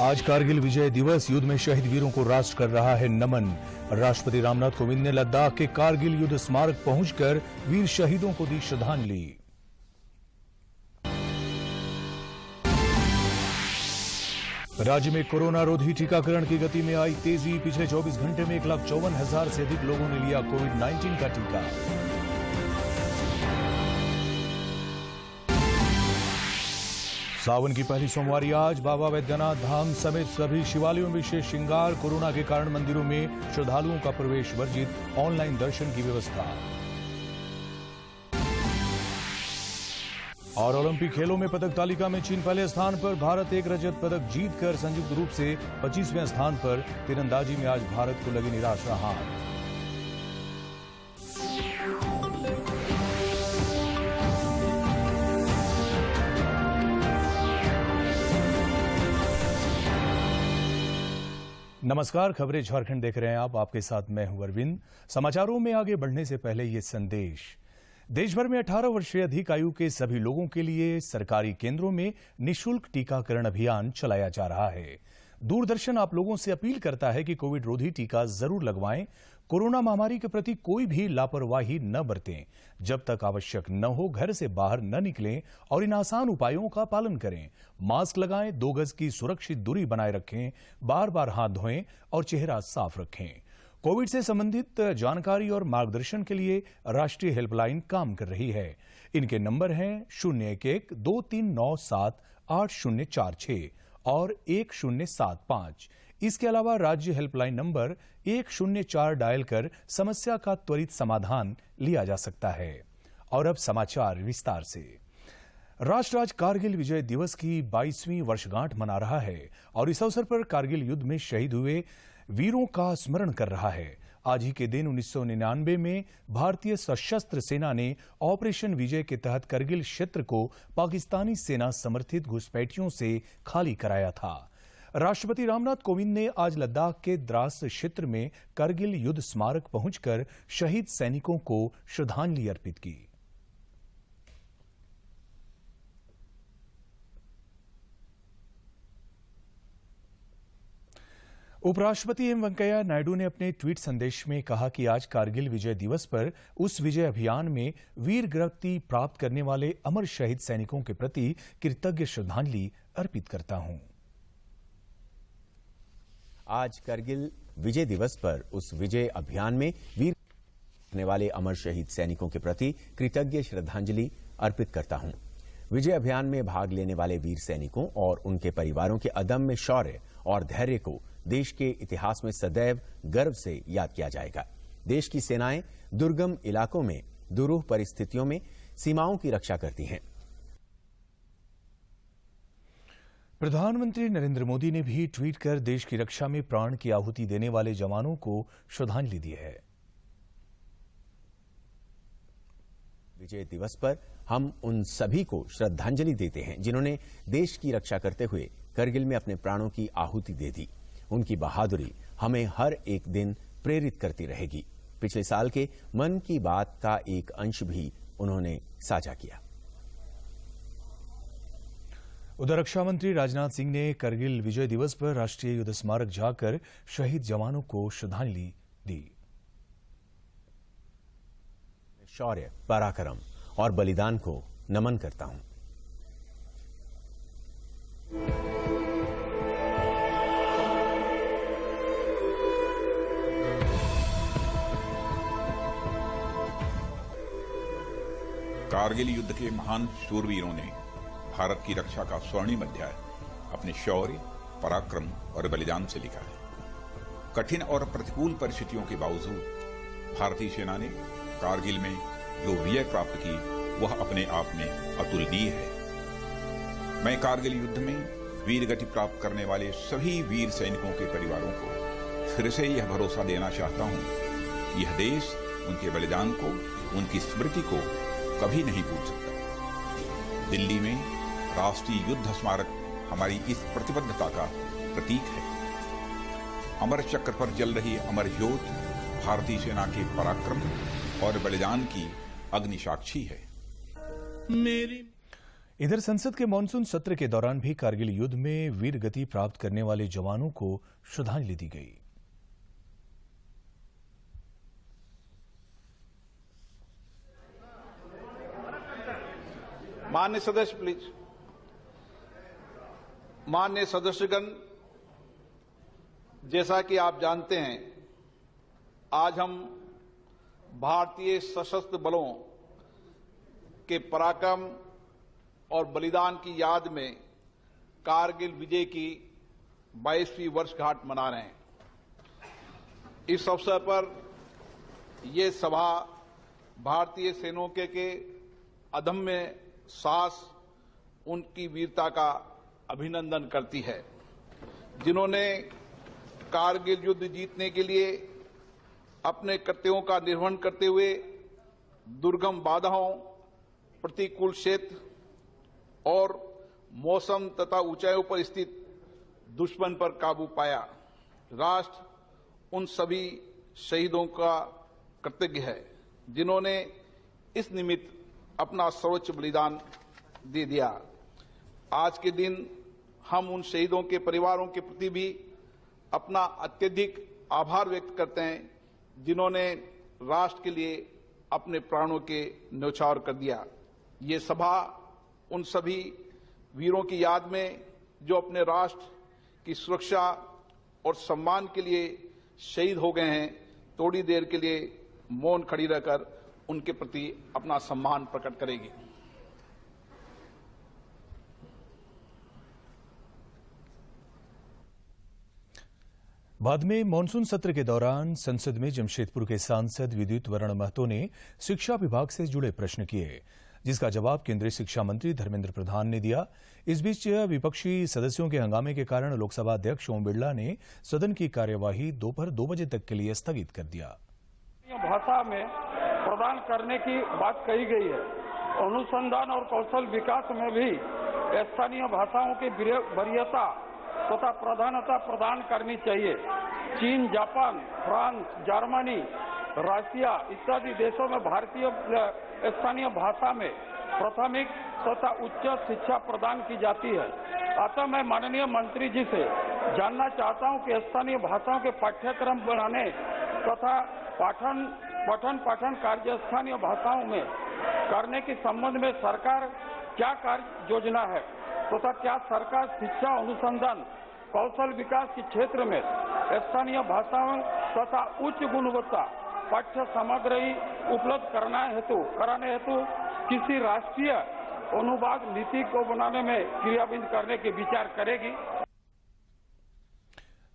आज कारगिल विजय दिवस, युद्ध में शहीद वीरों को राष्ट्र कर रहा है नमन। राष्ट्रपति रामनाथ कोविंद ने लद्दाख के कारगिल युद्ध स्मारक पहुंचकर वीर शहीदों को दी श्रद्धांजलि। राज्य में कोरोना रोधी टीकाकरण की गति में आई तेजी। पिछले 24 घंटे में 1,54,000 से अधिक लोगों ने लिया कोविड-19 का टीका। सावन की पहली सोमवारी आज बाबा वैद्यनाथ धाम समेत सभी शिवालयों में विशेष श्रृंगार। कोरोना के कारण मंदिरों में श्रद्धालुओं का प्रवेश वर्जित, ऑनलाइन दर्शन की व्यवस्था। और ओलंपिक खेलों में पदक तालिका में चीन पहले स्थान पर, भारत एक रजत पदक जीतकर संयुक्त रूप से 25वें स्थान पर। तीरंदाजी में आज भारत को लगी निराशा हार। नमस्कार, खबरें झारखंड देख रहे हैं आप। आपके साथ मैं हूं अरविंद। समाचारों में आगे बढ़ने से पहले ये संदेश। देश भर में 18 वर्ष से अधिक आयु के सभी लोगों के लिए सरकारी केंद्रों में निःशुल्क टीकाकरण अभियान चलाया जा रहा है। दूरदर्शन आप लोगों से अपील करता है कि कोविड रोधी टीका जरूर लगवाएं। कोरोना महामारी के प्रति कोई भी लापरवाही न बरतें। जब तक आवश्यक न हो घर से बाहर न निकलें और इन आसान उपायों का पालन करें। मास्क लगाएं, 2 गज की सुरक्षित दूरी बनाए रखें, बार बार हाथ धोएं और चेहरा साफ रखें। कोविड से संबंधित जानकारी और मार्गदर्शन के लिए राष्ट्रीय हेल्पलाइन काम कर रही है। इनके नंबर हैं 011-2397-8046 और 1075। इसके अलावा राज्य हेल्पलाइन नंबर 104 डायल कर समस्या का त्वरित समाधान लिया जा सकता है। और अब समाचार विस्तार से। राष्ट्र आज कारगिल विजय दिवस की 22वीं वर्षगांठ मना रहा है और इस अवसर पर कारगिल युद्ध में शहीद हुए वीरों का स्मरण कर रहा है। आज ही के दिन 1999 में भारतीय सशस्त्र सेना ने ऑपरेशन विजय के तहत करगिल क्षेत्र को पाकिस्तानी सेना समर्थित घुसपैठियों से खाली कराया था। राष्ट्रपति रामनाथ कोविंद ने आज लद्दाख के द्रास क्षेत्र में करगिल युद्ध स्मारक पहुंचकर शहीद सैनिकों को श्रद्धांजलि अर्पित की। उपराष्ट्रपति एम वेंकैया नायडू ने अपने ट्वीट संदेश में कहा कि आज कारगिल विजय दिवस पर उस विजय अभियान में वीर गति प्राप्त करने वाले अमर शहीद सैनिकों के प्रति कृतज्ञ श्रद्धांजलि अर्पित करता हूं। आज करगिल विजय दिवस पर उस विजय अभियान में वीर करने वाले अमर शहीद सैनिकों के प्रति कृतज्ञ श्रद्धांजलि अर्पित करता हूं। विजय अभियान में भाग लेने वाले वीर सैनिकों और उनके परिवारों के अदम्य शौर्य और धैर्य को देश के इतिहास में सदैव गर्व से याद किया जाएगा। देश की सेनाएं दुर्गम इलाकों में दुरूह परिस्थितियों में सीमाओं की रक्षा करती हैं। प्रधानमंत्री नरेंद्र मोदी ने भी ट्वीट कर देश की रक्षा में प्राण की आहुति देने वाले जवानों को श्रद्धांजलि दी है। विजय दिवस पर हम उन सभी को श्रद्धांजलि देते हैं जिन्होंने देश की रक्षा करते हुए करगिल में अपने प्राणों की आहुति दे दी। उनकी बहादुरी हमें हर एक दिन प्रेरित करती रहेगी। पिछले साल के मन की बात का एक अंश भी उन्होंने साझा किया। उधर रक्षा मंत्री राजनाथ सिंह ने करगिल विजय दिवस पर राष्ट्रीय युद्ध स्मारक जाकर शहीद जवानों को श्रद्धांजलि दी। शौर्य, पराक्रम और बलिदान को नमन करता हूं। कारगिल युद्ध के महान शूरवीरों ने भारत की रक्षा का स्वर्णिम अध्याय अपने शौर्य, पराक्रम और बलिदान से लिखा है। कठिन और प्रतिकूल परिस्थितियों के बावजूद भारतीय सेना ने कारगिल में जो विजय प्राप्त की वह अपने आप में अतुलनीय है। मैं कारगिल युद्ध में वीर गति प्राप्त करने वाले सभी वीर सैनिकों के परिवारों को फिर से यह भरोसा देना चाहता हूं कि यह देश उनके बलिदान को, उनकी स्मृति को कभी नहीं भूल सकता। दिल्ली में राष्ट्रीय युद्ध स्मारक हमारी इस प्रतिबद्धता का प्रतीक है। अमर चक्र पर जल रही अमर ज्योत भारतीय सेना के पराक्रम और बलिदान की अग्नि साक्षी है। इधर संसद के मानसून सत्र के दौरान भी कारगिल युद्ध में वीर गति प्राप्त करने वाले जवानों को श्रद्धांजलि दी गई। माननीय सदस्य प्लीज। माननीय सदस्यगण, जैसा कि आप जानते हैं, आज हम भारतीय सशस्त्र बलों के पराक्रम और बलिदान की याद में कारगिल विजय की 22वीं वर्षगांठ मना रहे हैं। इस अवसर पर यह सभा भारतीय सैनिकों के अदम्य साहस, उनकी वीरता का अभिनंदन करती है, जिन्होंने कारगिल युद्ध जीतने के लिए अपने कर्तव्यों का निर्वहन करते हुए दुर्गम बाधाओं, प्रतिकूल क्षेत्र और मौसम तथा ऊंचाइयों पर स्थित दुश्मन पर काबू पाया। राष्ट्र उन सभी शहीदों का कृतज्ञ है जिन्होंने इस निमित्त अपना सर्वोच्च बलिदान दे दिया। आज के दिन हम उन शहीदों के परिवारों के प्रति भी अपना अत्यधिक आभार व्यक्त करते हैं जिन्होंने राष्ट्र के लिए अपने प्राणों के न्यौछावर कर दिया। ये सभा उन सभी वीरों की याद में जो अपने राष्ट्र की सुरक्षा और सम्मान के लिए शहीद हो गए हैं, थोड़ी देर के लिए मौन खड़ी रहकर उनके प्रति अपना सम्मान प्रकट करेगी। बाद में मानसून सत्र के दौरान संसद में जमशेदपुर के सांसद विद्युत वरण महतो ने शिक्षा विभाग से जुड़े प्रश्न किए, जिसका जवाब केंद्रीय शिक्षा मंत्री धर्मेंद्र प्रधान ने दिया। इस बीच विपक्षी सदस्यों के हंगामे के कारण लोकसभा अध्यक्ष ओम बिरला ने सदन की कार्यवाही दोपहर 2 बजे तक के लिए स्थगित कर दिया। भाषा में प्रदान करने की बात कही गई है। अनुसंधान और कौशल विकास में भी स्थानीय भाषाओं की वरीयता तथा प्राधान्यता प्रदान करनी चाहिए। चीन, जापान, फ्रांस, जर्मनी, रशिया इत्यादि देशों में भारतीय स्थानीय भाषा में प्राथमिक तथा उच्च शिक्षा प्रदान की जाती है। अतः मैं माननीय मंत्री जी से जानना चाहता हूं कि स्थानीय भाषाओं के पाठ्यक्रम बढ़ाने तथा पठन पाठन कार्य स्थानीय भाषाओं में करने के संबंध में सरकार क्या कार्य योजना है तथा क्या सरकार शिक्षा, अनुसंधान, कौशल विकास के क्षेत्र में स्थानीय भाषाओं तथा उच्च गुणवत्ता पाठ्य सामग्री उपलब्ध कराने हेतु किसी राष्ट्रीय अनुवाद नीति को बनाने में क्रियान्वित करने के विचार करेगी।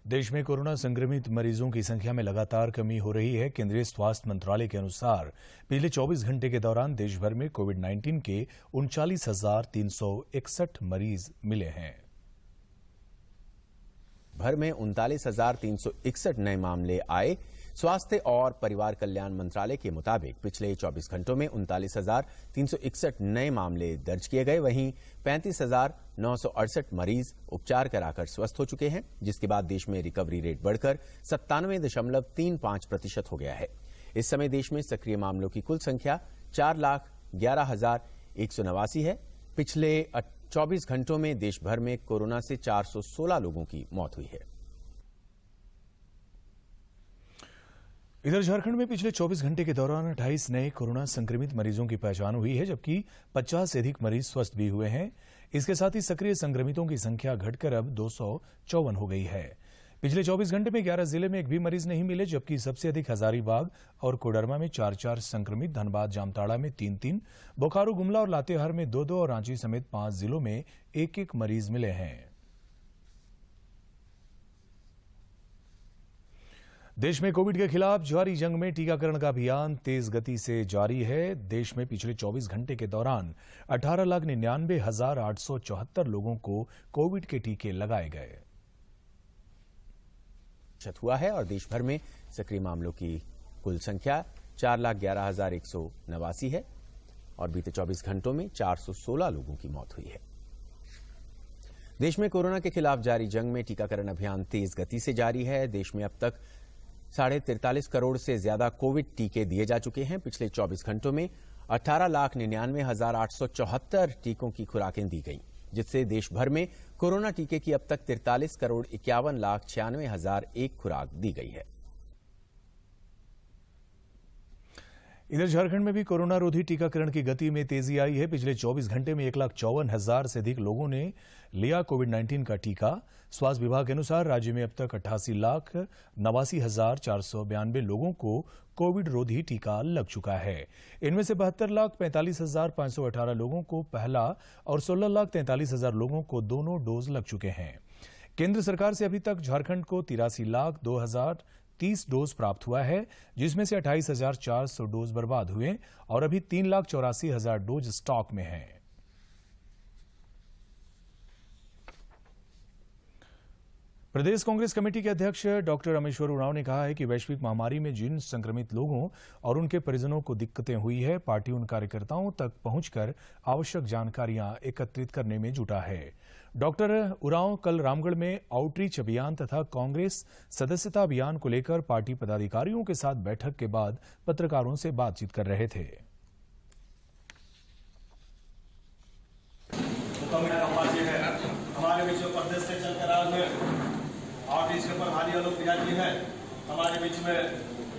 देश में कोरोना संक्रमित मरीजों की संख्या में लगातार कमी हो रही है। केंद्रीय स्वास्थ्य मंत्रालय के अनुसार पिछले 24 घंटे के दौरान देश भर में कोविड-19 के 39,361 मरीज मिले हैं। भर में 39,361 नए मामले आए। स्वास्थ्य और परिवार कल्याण मंत्रालय के मुताबिक पिछले 24 घंटों में 39,361 नए मामले दर्ज किए गए। वहीं 35,968 मरीज उपचार कराकर स्वस्थ हो चुके हैं, जिसके बाद देश में रिकवरी रेट बढ़कर 97.35% हो गया है। इस समय देश में सक्रिय मामलों की कुल संख्या 4,11,189 है। पिछले 24 घंटों में देश भर में कोरोना से 416 लोगों की मौत हुई है। इधर झारखंड में पिछले 24 घंटे के दौरान 28 नए कोरोना संक्रमित मरीजों की पहचान हुई है, जबकि 50 से अधिक मरीज स्वस्थ भी हुए हैं। इसके साथ ही सक्रिय संक्रमितों की संख्या घटकर अब 254 हो गई है। पिछले 24 घंटे में 11 जिले में एक भी मरीज नहीं मिले, जबकि सबसे अधिक हजारीबाग और कोडरमा में 4-4 संक्रमित, धनबाद जामताड़ा में 3-3, बोकारो, गुमला और लातेहार में 2-2 और रांची समेत 5 जिलों में 1-1 मरीज मिले हैं। देश में कोविड के खिलाफ जारी जंग में टीकाकरण का अभियान तेज गति से जारी है। देश में पिछले 24 घंटे के दौरान 18,99,874 लोगों को कोविड के टीके लगाए गए हुआ है और देश भर में सक्रिय मामलों की कुल संख्या 4,11,189 है और बीते 24 घंटों में 416 लोगों की मौत हुई है। देश में कोरोना के खिलाफ जारी जंग में टीकाकरण अभियान तेज गति से जारी है। देश में अब तक 43.5 करोड़ से ज्यादा कोविड टीके दिए जा चुके हैं। पिछले 24 घंटों में 18,99,874 टीकों की खुराकें दी गईं, जिससे देश भर में कोरोना टीके की अब तक 43,51,96,001 खुराक दी गई है। इधर झारखंड में भी कोरोना रोधी टीकाकरण की गति में तेजी आई है। पिछले 24 घंटे में 1,54,000 से अधिक लोगों ने लिया कोविड-19 का टीका। स्वास्थ्य विभाग के अनुसार राज्य में अब तक 88,89,492 लोगों को कोविड रोधी टीका लग चुका है। इनमें से 72,45,518 लोगों को पहला और 16,43,000 लोगों को दोनों डोज लग चुके हैं। केंद्र सरकार से अभी तक झारखंड को 83,02,030 डोज प्राप्त हुआ है, जिसमें से 28,400 डोज बर्बाद हुए और अभी 3,84,000 डोज स्टॉक में हैं। प्रदेश कांग्रेस कमेटी के अध्यक्ष डॉक्टर रामेश्वर उरांव ने कहा है कि वैश्विक महामारी में जिन संक्रमित लोगों और उनके परिजनों को दिक्कतें हुई है, पार्टी उन कार्यकर्ताओं तक पहुंचकर आवश्यक जानकारियां एकत्रित करने में जुटा है। डॉक्टर उरांव कल रामगढ़ में आउटरीच अभियान तथा कांग्रेस सदस्यता अभियान को लेकर पार्टी पदाधिकारियों के साथ बैठक के बाद पत्रकारों से बातचीत कर रहे थे। हमारे बीच में प्रदेश से चलकर आज में आउटरीच के प्रभारी आलोक प्रिया जी हैं हमारे बीच में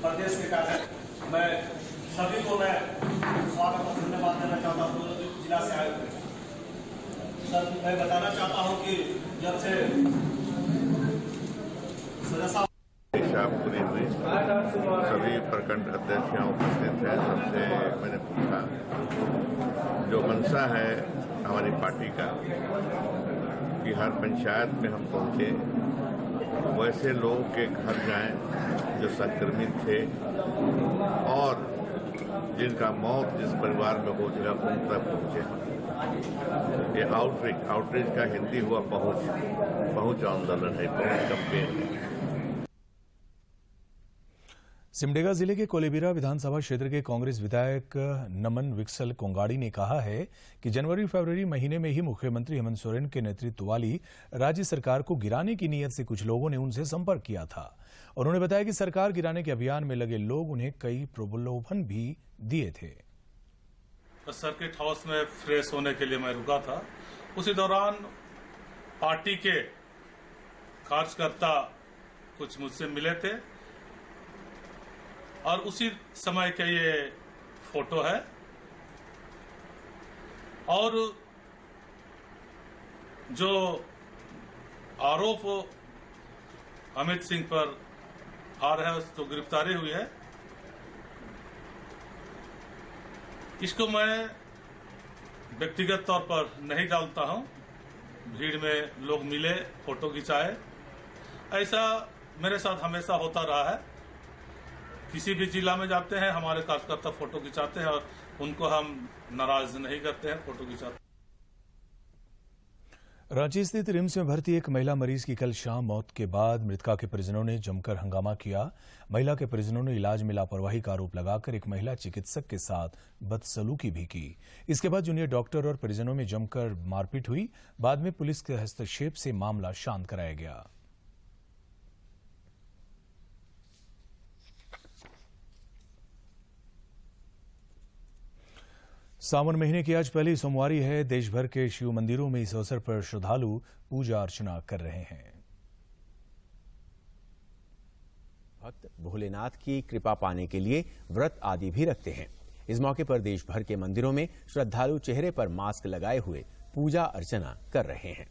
प्रदेश के कार्य। मैं सभी को मैं स्वागत और धन्यवाद देना चाहता हूँ। जिला से आए हुए सर, मैं बताना चाहता हूँ कि जब से पूरी हुई सभी प्रखंड अध्यक्ष यहाँ उपस्थित हैं। सबसे मैंने पूछा जो मंशा है हमारी पार्टी का कि हर पंचायत में हम पहुंचे, वैसे लोगों के घर जाएं जो संक्रमित थे और जिनका मौत जिस परिवार में हो चुका उन तक पहुंचे। ये आउटरीच का हिंदी हुआ पहुंच आंदोलन है, पहुंच कैंपेन है। सिमडेगा जिले के कोलेबिरा विधानसभा क्षेत्र के कांग्रेस विधायक नमन विक्सल कोंगाड़ी ने कहा है कि जनवरी-फरवरी महीने में ही मुख्यमंत्री हेमंत सोरेन के नेतृत्व वाली राज्य सरकार को गिराने की नीयत से कुछ लोगों ने उनसे संपर्क किया था। उन्होंने बताया कि सरकार गिराने के अभियान में लगे लोग उन्हें कई प्रलोभन भी दिए थे। सर्किट हाउस में फ्रेश होने के लिए मैं रुका था। उसी दौरान पार्टी के कार्यकर्ता कुछ मुझसे मिले थे और उसी समय का ये फोटो है। और जो आरोप अमित सिंह पर आ रहा है उसको गिरफ्तारी हुई है, इसको मैं व्यक्तिगत तौर पर नहीं डालता हूं। भीड़ में लोग मिले, फोटो खिंचाए, ऐसा मेरे साथ हमेशा होता रहा है। किसी भी जिला में जाते हैं हमारे कार्यकर्ता फोटो खिंचाते हैं और उनको हम नाराज नहीं करते हैं, फोटो खिंचाते हैं। रांची स्थित रिम्स में भर्ती एक महिला मरीज की कल शाम मौत के बाद मृतका के परिजनों ने जमकर हंगामा किया। महिला के परिजनों ने इलाज में लापरवाही का आरोप लगाकर एक महिला चिकित्सक के साथ बदसलूकी भी की। इसके बाद जूनियर डॉक्टर और परिजनों में जमकर मारपीट हुई। बाद में पुलिस के हस्तक्षेप से मामला शांत कराया गया। सावन महीने की आज पहली सोमवारी है। देश भर के शिव मंदिरों में इस अवसर पर श्रद्धालु पूजा अर्चना कर रहे हैं। भक्त भोलेनाथ की कृपा पाने के लिए व्रत आदि भी रखते हैं। इस मौके पर देश भर के मंदिरों में श्रद्धालु चेहरे पर मास्क लगाए हुए पूजा अर्चना कर रहे हैं।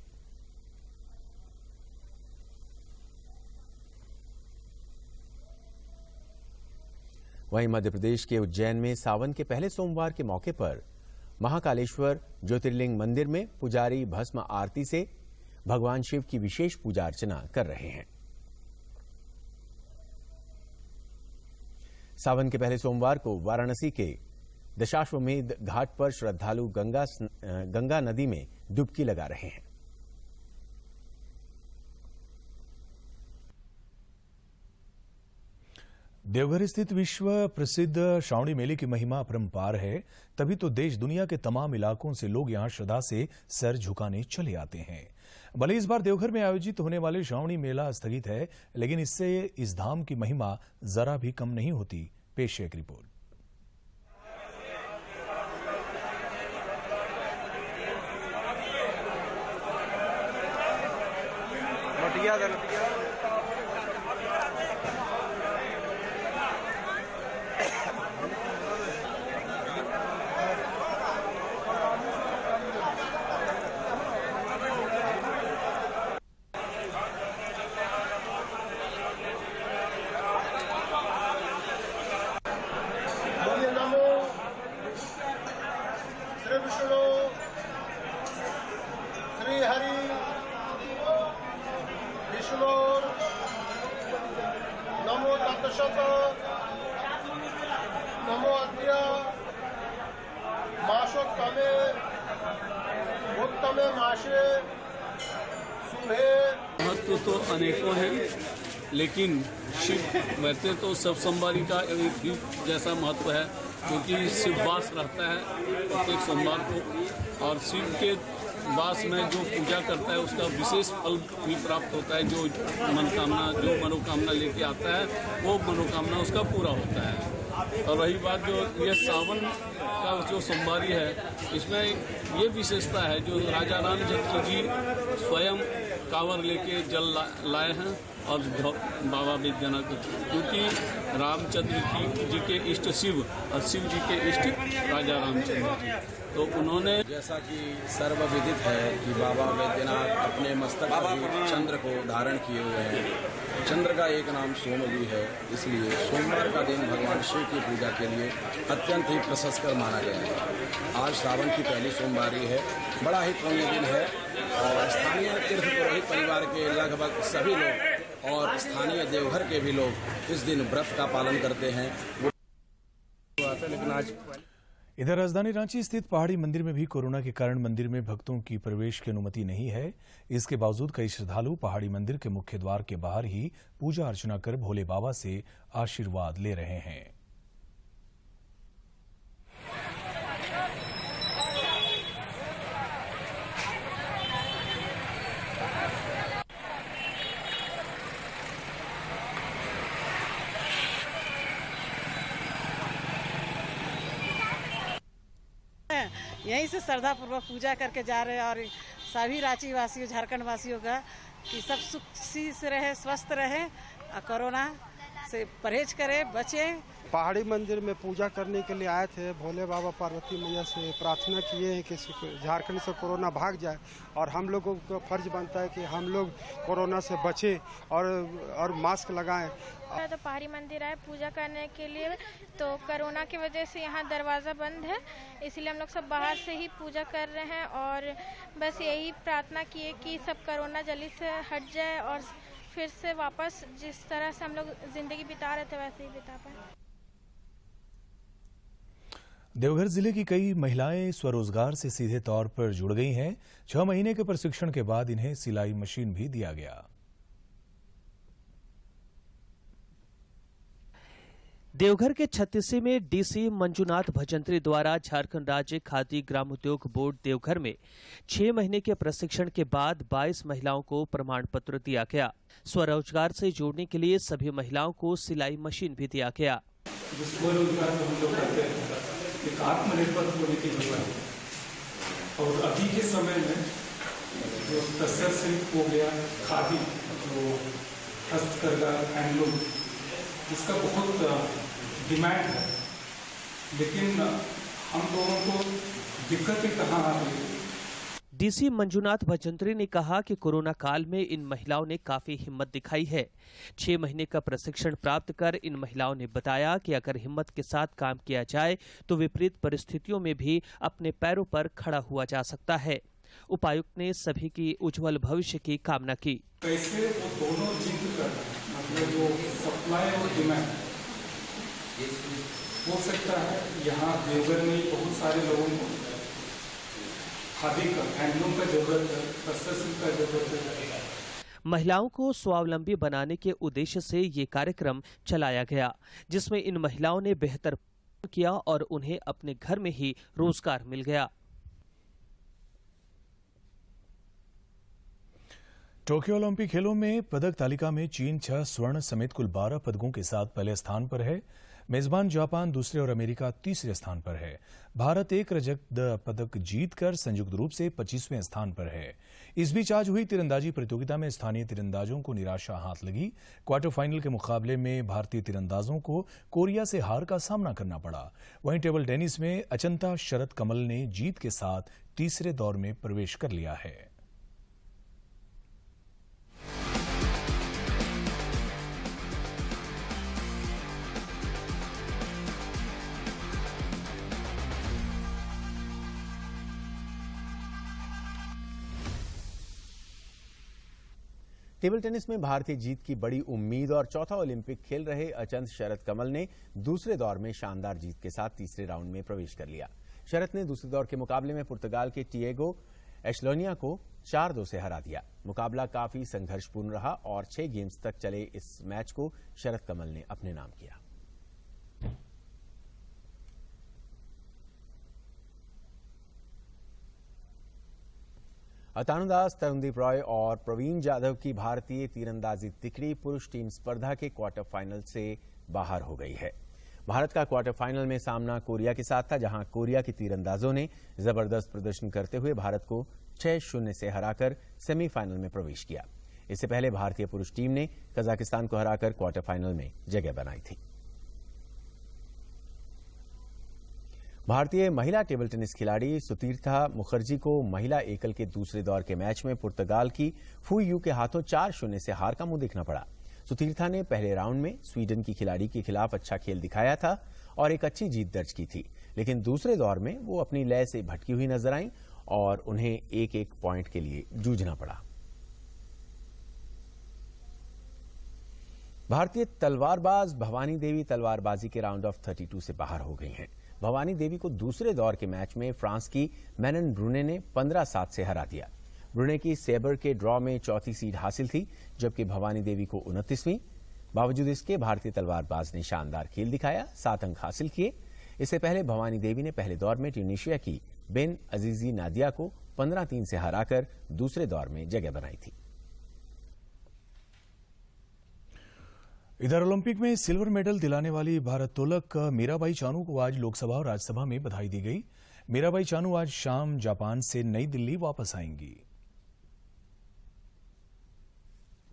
वहीं मध्य प्रदेश के उज्जैन में सावन के पहले सोमवार के मौके पर महाकालेश्वर ज्योतिर्लिंग मंदिर में पुजारी भस्म आरती से भगवान शिव की विशेष पूजा अर्चना कर रहे हैं। सावन के पहले सोमवार को वाराणसी के दशाश्वमेध घाट पर श्रद्धालु गंगा नदी में डुबकी लगा रहे हैं। देवघर स्थित विश्व प्रसिद्ध श्रावणी मेले की महिमा अपरंपार है। तभी तो देश दुनिया के तमाम इलाकों से लोग यहां श्रद्धा से सर झुकाने चले आते हैं। भले इस बार देवघर में आयोजित होने वाले श्रावणी मेला स्थगित है, लेकिन इससे इस धाम की महिमा जरा भी कम नहीं होती। पेश है एक रिपोर्ट। घटिया दल नमो तत्सत नमो अद्य मासोत्तमे उत्तमे मासे शुभे। महत्व तो अनेकों हैं, लेकिन शिव वैसे तो सब सोमवारी का एक भी जैसा महत्व है, क्योंकि शिव वास रहता है प्रत्येक सोमवार को, और शिव के वास में जो पूजा करता है उसका विशेष फल भी प्राप्त होता है। जो मनोकामना लेके आता है वो मनोकामना उसका पूरा होता है। और रही बात जो ये सावन का जो सोमवारी है, इसमें ये विशेषता है जो राजा रामचंद्र जी स्वयं कांवर लेके जल लाए हैं और बाबा बैद्यनाथ, क्योंकि रामचंद्र जी के इष्ट शिव और शिव जी के इष्ट राजा रामचंद्र जी, तो उन्होंने जैसा कि सर्वविदित है कि बाबा बैद्यनाथ अपने मस्तक पर चंद्र को धारण किए हुए हैं। चंद्र का एक नाम सोम भी है, इसलिए सोमवार का दिन भगवान शिव की पूजा के लिए अत्यंत ही प्रशस्त माना गया है। आज सावन की पहली सोमवारी है, बड़ा ही पुण्य दिन है और स्थानीय तीर्थ पुरोहित परिवार के लगभग सभी लोग और स्थानीय देवघर के भी लोग इस दिन व्रत का पालन करते हैं। लेकिन आज इधर राजधानी रांची स्थित पहाड़ी मंदिर में भी कोरोना के कारण मंदिर में भक्तों की प्रवेश की अनुमति नहीं है। इसके बावजूद कई श्रद्धालु पहाड़ी मंदिर के मुख्य द्वार के बाहर ही पूजा अर्चना कर भोले बाबा से आशीर्वाद ले रहे हैं। यहीं से श्रद्धा पूर्वक पूजा करके जा रहे हैं और सभी रांची वासियों झारखंड वासियों का कि सब सुख से रहे, स्वस्थ रहे, कोरोना से परहेज करें, बचें। पहाड़ी मंदिर में पूजा करने के लिए आए थे। भोले बाबा पार्वती मैया से प्रार्थना किए हैं कि झारखंड से कोरोना भाग जाए और हम लोगों का फर्ज बनता है कि हम लोग कोरोना से बचें और मास्क लगाएं। तो पहाड़ी मंदिर आए पूजा करने के लिए, तो कोरोना की वजह से यहाँ दरवाज़ा बंद है, इसलिए हम लोग सब बाहर से ही पूजा कर रहे हैं और बस यही प्रार्थना किए कि सब कोरोना जल्दी से हट जाए और फिर से वापस जिस तरह से हम लोग जिंदगी बिता रहे थे वैसे ही बिता पाए। देवघर जिले की कई महिलाएं स्वरोजगार से सीधे तौर पर जुड़ गई हैं। 6 महीने के प्रशिक्षण के बाद इन्हें सिलाई मशीन भी दिया गया। देवघर के छत्तीसी में डीसी मंजुनाथ भजंत्री द्वारा झारखंड राज्य खादी ग्राम उद्योग बोर्ड देवघर में 6 महीने के प्रशिक्षण के बाद 22 महिलाओं को प्रमाण पत्र दिया गया। स्वरोजगार से जोड़ने के लिए सभी महिलाओं को सिलाई मशीन भी दिया गया। स्वरोजगार हम लोग करते हैं, एक आत्मनिर्भर होने की जरूरत है और अभी के समय में जो तसर शिल्प हो गया, खादी, जो हस्तकरघा, हैंडलूम, इसका बहुत डिमांड है, लेकिन हम लोगों को दिक्कतें कहाँ आ रही है। डीसी मंजुनाथ भजंत्री ने कहा कि कोरोना काल में इन महिलाओं ने काफी हिम्मत दिखाई है। 6 महीने का प्रशिक्षण प्राप्त कर इन महिलाओं ने बताया कि अगर हिम्मत के साथ काम किया जाए तो विपरीत परिस्थितियों में भी अपने पैरों पर खड़ा हुआ जा सकता है। उपायुक्त ने सभी की उज्जवल भविष्य की कामना की। कैसे वो दोनों जिक्र कर, मतलब जो सप्लाई और डिमांड हो सकता है, यहाँ देवघर में बहुत सारे लोगों को खादी का, हैंडलूम का जरूरत है, तसर का जरूरत है। महिलाओं को स्वावलंबी बनाने के उद्देश्य से ये कार्यक्रम चलाया गया, जिसमें इन महिलाओं ने बेहतर किया और उन्हें अपने घर में ही रोजगार मिल गया। टोक्यो ओलंपिक खेलों में पदक तालिका में चीन 6 स्वर्ण समेत कुल 12 पदकों के साथ पहले स्थान पर है। मेजबान जापान दूसरे और अमेरिका तीसरे स्थान पर है। भारत एक रजत पदक जीतकर संयुक्त रूप से 25वें स्थान पर है। इस बीच आज हुई तीरंदाजी प्रतियोगिता में स्थानीय तीरंदाजों को निराशा हाथ लगी। क्वार्टर फाइनल के मुकाबले में भारतीय तीरंदाजों को कोरिया से हार का सामना करना पड़ा। वहीं टेबल टेनिस में अचंता शरद कमल ने जीत के साथ तीसरे दौर में प्रवेश कर लिया है। टेबल टेनिस में भारतीय जीत की बड़ी उम्मीद और चौथा ओलंपिक खेल रहे अचंत शरद कमल ने दूसरे दौर में शानदार जीत के साथ तीसरे राउंड में प्रवेश कर लिया। शरद ने दूसरे दौर के मुकाबले में पुर्तगाल के टिएगो एस्लोनिया को 4-2 से हरा दिया। मुकाबला काफी संघर्षपूर्ण रहा और 6 गेम्स तक चले इस मैच को शरद कमल ने अपने नाम किया। अतानुदास, तरुणदीप रॉय और प्रवीण जाधव की भारतीय तीरंदाजी तिकड़ी पुरुष टीम स्पर्धा के क्वार्टर फाइनल से बाहर हो गई है। भारत का क्वार्टर फाइनल में सामना कोरिया के साथ था, जहां कोरिया के तीरंदाजों ने जबरदस्त प्रदर्शन करते हुए भारत को 6-0 से हराकर सेमीफाइनल में प्रवेश किया। इससे पहले भारतीय पुरुष टीम ने कजाकिस्तान को हराकर क्वार्टर फाइनल में जगह बनाई थी। भारतीय महिला टेबल टेनिस खिलाड़ी सुतीर्था मुखर्जी को महिला एकल के दूसरे दौर के मैच में पुर्तगाल की फू यू के हाथों 4-0 से हार का मुंह देखना पड़ा। सुतीर्था ने पहले राउंड में स्वीडन की खिलाड़ी के खिलाफ अच्छा खेल दिखाया था और एक अच्छी जीत दर्ज की थी, लेकिन दूसरे दौर में वो अपनी लय से भटकी हुई नजर आईं और उन्हें एक पॉइंट के लिए जूझना पड़ा। भारतीय तलवारबाज भवानी देवी तलवारबाजी के राउंड ऑफ 32 से बाहर हो गई हैं। भवानी देवी को दूसरे दौर के मैच में फ्रांस की मैनन ब्रूने ने 15-7 से हरा दिया। ब्रूने की सेबर के ड्रॉ में चौथी सीड हासिल थी, जबकि भवानी देवी को 29वीं। बावजूद इसके भारतीय तलवारबाज ने शानदार खेल दिखाया, 7 अंक हासिल किए। इससे पहले भवानी देवी ने पहले दौर में ट्यूनीशिया की बेन अजीजी नादिया को 15-3 से हराकर दूसरे दौर में जगह बनाई थी। इधर ओलंपिक में सिल्वर मेडल दिलाने वाली भारोत्तोलक मीराबाई चानू को आज लोकसभा और राज्यसभा में बधाई दी गई। मीराबाई चानू आज शाम जापान से नई दिल्ली वापस आएंगी।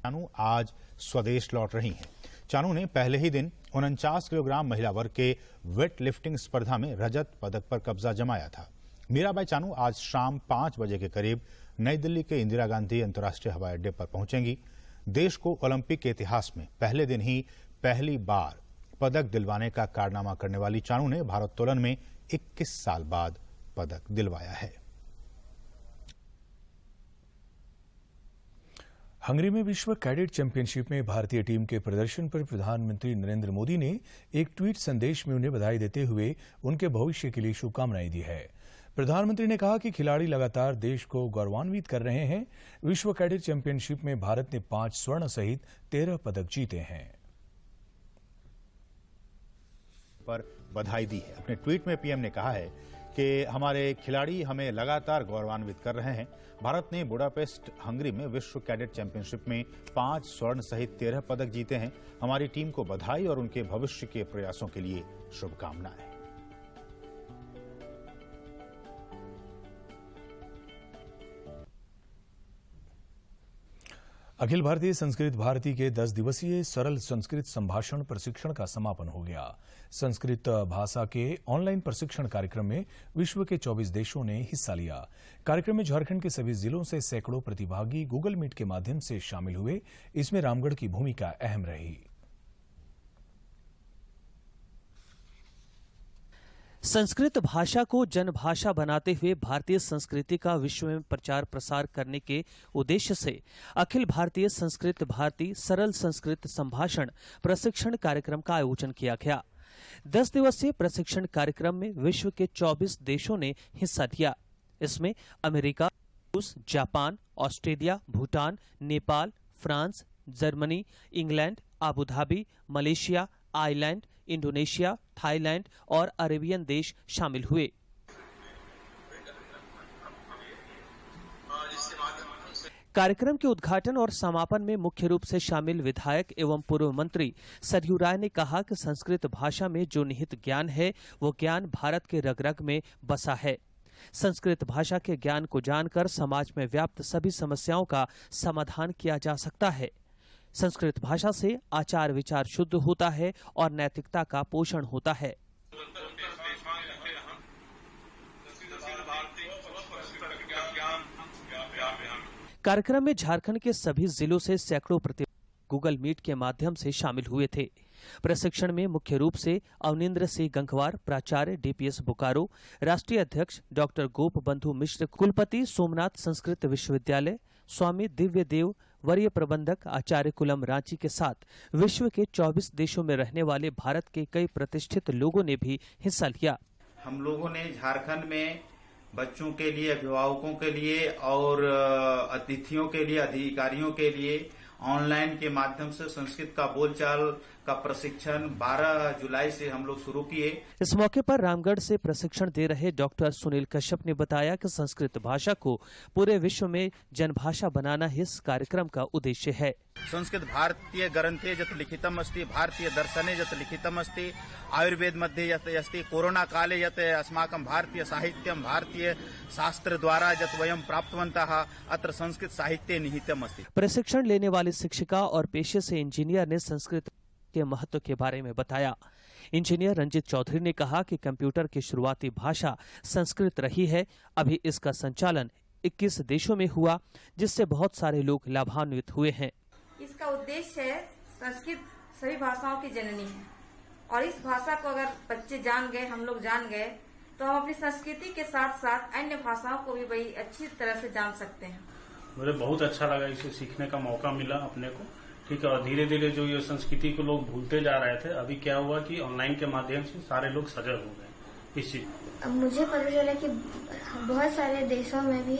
चानू आज स्वदेश लौट रही हैं। चानू ने पहले ही दिन 49 किलोग्राम महिला वर्ग के वेट लिफ्टिंग स्पर्धा में रजत पदक पर कब्जा जमाया था। मीराबाई चानू आज शाम 5 बजे के करीब नई दिल्ली के इंदिरा गांधी अंतर्राष्ट्रीय हवाई अड्डे पर पहुंचेंगी। देश को ओलंपिक के इतिहास में पहले दिन ही पहली बार पदक दिलवाने का कारनामा करने वाली चानू ने भारोत्तोलन में 21 साल बाद पदक दिलवाया है। हंगरी में विश्व कैडेट चैंपियनशिप में भारतीय टीम के प्रदर्शन पर प्रधानमंत्री नरेंद्र मोदी ने एक ट्वीट संदेश में उन्हें बधाई देते हुए उनके भविष्य के लिए शुभकामनाएं दी है। प्रधानमंत्री ने कहा कि खिलाड़ी लगातार देश को गौरवान्वित कर रहे हैं। विश्व कैडेट चैंपियनशिप में भारत ने 5 स्वर्ण सहित 13 पदक जीते हैं। पर बधाई दी है। अपने ट्वीट में पीएम ने कहा है कि हमारे खिलाड़ी हमें लगातार गौरवान्वित कर रहे हैं। भारत ने बुडापेस्ट हंगरी में विश्व कैडेट चैंपियनशिप में 5 स्वर्ण सहित 13 पदक जीते हैं। हमारी टीम को बधाई और उनके भविष्य के प्रयासों के लिए शुभकामनाएं। अखिल भारतीय संस्कृत भारती के 10 दिवसीय सरल संस्कृत संभाषण प्रशिक्षण का समापन हो गया। संस्कृत भाषा के ऑनलाइन प्रशिक्षण कार्यक्रम में विश्व के 24 देशों ने हिस्सा लिया। कार्यक्रम में झारखंड के सभी जिलों से सैकड़ों प्रतिभागी गूगल मीट के माध्यम से शामिल हुए। इसमें रामगढ़ की भूमिका अहम रही। संस्कृत भाषा को जनभाषा बनाते हुए भारतीय संस्कृति का विश्व में प्रचार प्रसार करने के उद्देश्य से अखिल भारतीय संस्कृत भारती सरल संस्कृत संभाषण प्रशिक्षण कार्यक्रम का आयोजन किया गया। 10 दिवसीय प्रशिक्षण कार्यक्रम में विश्व के 24 देशों ने हिस्सा लिया। इसमें अमेरिका, रूस, Japan, Australia, Bhutan, Nepal, France, Germany, England, Abu Dhabi, Malaysia, island, Indonesia, Thailand और अरेबियन देश शामिल हुए। कार्यक्रम के उद्घाटन और समापन में मुख्य रूप से शामिल विधायक एवं पूर्व मंत्री सरयू राय ने कहा कि संस्कृत भाषा में जो निहित ज्ञान है वो ज्ञान भारत के रग रग में बसा है। संस्कृत भाषा के ज्ञान को जानकर समाज में व्याप्त सभी समस्याओं का समाधान किया जा सकता है। संस्कृत भाषा से आचार विचार शुद्ध होता है और नैतिकता का पोषण होता है। कार्यक्रम में झारखंड के सभी जिलों से सैकड़ों प्रतिनिधि गूगल मीट के माध्यम से शामिल हुए थे। प्रशिक्षण में मुख्य रूप से अवनिंद्र सिंह गंखवार, प्राचार्य डीपीएस बोकारो, राष्ट्रीय अध्यक्ष डॉक्टर गोप बंधु मिश्र, कुलपति सोमनाथ संस्कृत विश्वविद्यालय, स्वामी दिव्य देव, वरीय प्रबंधक आचार्य कुलम रांची के साथ विश्व के 24 देशों में रहने वाले भारत के कई प्रतिष्ठित लोगों ने भी हिस्सा लिया। हम लोगों ने झारखंड में बच्चों के लिए, अभिभावकों के लिए और अतिथियों के लिए, अधिकारियों के लिए ऑनलाइन के माध्यम से संस्कृत का बोलचाल का प्रशिक्षण 12 जुलाई से हम लोग शुरू किए। इस मौके पर रामगढ़ से प्रशिक्षण दे रहे डॉक्टर सुनील कश्यप ने बताया कि संस्कृत भाषा को पूरे विश्व में जनभाषा बनाना ही इस कार्यक्रम का उद्देश्य है। संस्कृत भारतीय ग्रंथे यत् लिखितम अस्ति, भारतीय दर्शने यत् लिखितम अस्ति, आयुर्वेद मध्ये यत् अस्ति, कोरोना काले यत् अस्माकं भारतीय साहित्यं, भारतीय शास्त्र द्वारा यत् वयं प्राप्तवन्तः, अत्र संस्कृत साहित्ये निहितम अस्ति। प्रशिक्षण लेने वाली शिक्षिका और पेशे से इंजीनियर ने संस्कृत के महत्व के बारे में बताया। इंजीनियर रंजित चौधरी ने कहा कि कंप्यूटर की शुरुआती भाषा संस्कृत रही है। अभी इसका संचालन 21 देशों में हुआ, जिससे बहुत सारे लोग लाभान्वित हुए हैं। इसका उद्देश्य है, संस्कृत सभी भाषाओं की जननी है और इस भाषा को अगर बच्चे जान गए, हम लोग जान गए, तो हम अपनी संस्कृति के साथ साथ अन्य भाषाओं को भी बड़ी अच्छी तरह से जान सकते हैं। मुझे बहुत अच्छा लगा, इसे सीखने का मौका मिला अपने को। ठीक है, और धीरे धीरे जो ये संस्कृति को लोग भूलते जा रहे थे, अभी क्या हुआ कि ऑनलाइन के माध्यम से सारे लोग सजग हो गए इस चीज। मुझे पता चला कि बहुत सारे देशों में भी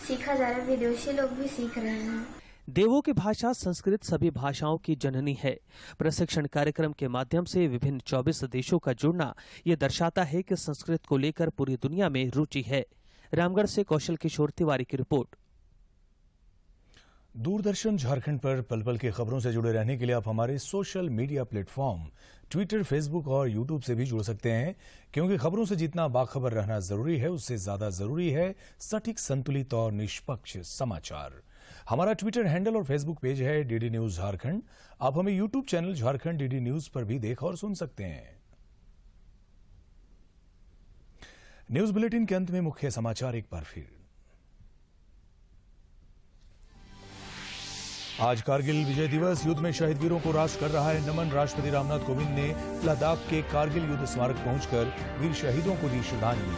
सीखा जा रहा है, विदेशी लोग भी सीख रहे हैं। देवों की भाषा संस्कृत सभी भाषाओं की जननी है। प्रशिक्षण कार्यक्रम के माध्यम से विभिन्न 24 देशों का जुड़ना ये दर्शाता है कि संस्कृत को लेकर पूरी दुनिया में रुचि है। रामगढ़ से कौशल किशोर तिवारी की रिपोर्ट। दूरदर्शन झारखंड पर पल पल की खबरों से जुड़े रहने के लिए आप हमारे social media platform Twitter, Facebook और यूट्यूब से भी जुड़ सकते हैं, क्योंकि खबरों से जितना बाखबर रहना जरूरी है, उससे ज्यादा जरूरी है सटीक, संतुलित और निष्पक्ष समाचार। हमारा ट्विटर हैंडल और फेसबुक पेज है डीडी न्यूज झारखंड। आप हमें YouTube channel Jharkhand DD news पर भी देख और सुन सकते हैं। न्यूज बुलेटिन के अंत में मुख्य समाचार एक बार फिर। आज कारगिल विजय दिवस, युद्ध में शहीद वीरों को राष्ट्र कर रहा है नमन। राष्ट्रपति रामनाथ कोविंद ने लद्दाख के कारगिल युद्ध स्मारक पहुंचकर वीर शहीदों को दी श्रद्धांजलि।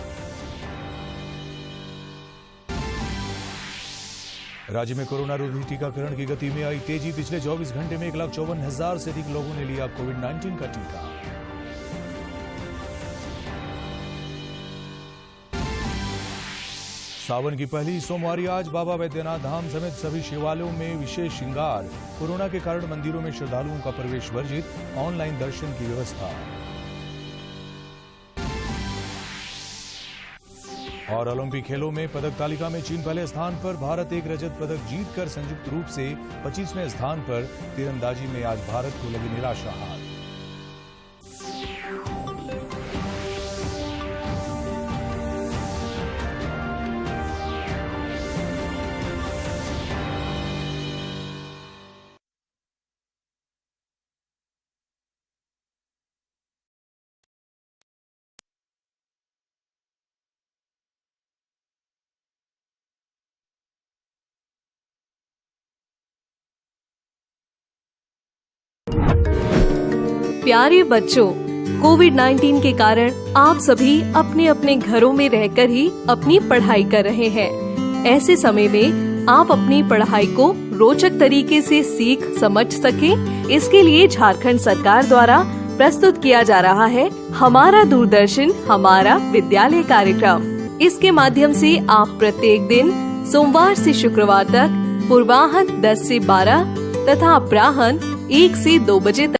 राज्य में कोरोना रोधी टीकाकरण की गति में आई तेजी। पिछले 24 घंटे में 1,54,000 से अधिक लोगों ने लिया कोविड-19 का टीका। सावन की पहली सोमवारी आज बाबा वैद्यनाथ धाम समेत सभी शिवालयों में विशेष श्रृंगार। कोरोना के कारण मंदिरों में श्रद्धालुओं का प्रवेश वर्जित, ऑनलाइन दर्शन की व्यवस्था। और ओलंपिक खेलों में पदक तालिका में चीन पहले स्थान पर। भारत एक रजत पदक जीतकर संयुक्त रूप से 25वें स्थान पर। तीरंदाजी में आज भारत को लगी निराशा हाथ। प्यारे बच्चों, कोविड-19 के कारण आप सभी अपने अपने घरों में रहकर ही अपनी पढ़ाई कर रहे हैं। ऐसे समय में आप अपनी पढ़ाई को रोचक तरीके से सीख समझ सकें, इसके लिए झारखंड सरकार द्वारा प्रस्तुत किया जा रहा है हमारा दूरदर्शन हमारा विद्यालय कार्यक्रम। इसके माध्यम से आप प्रत्येक दिन सोमवार से शुक्रवार तक पूर्वाह्न 10 से 12 तथा अपराह्न 1 से 2 बजे तक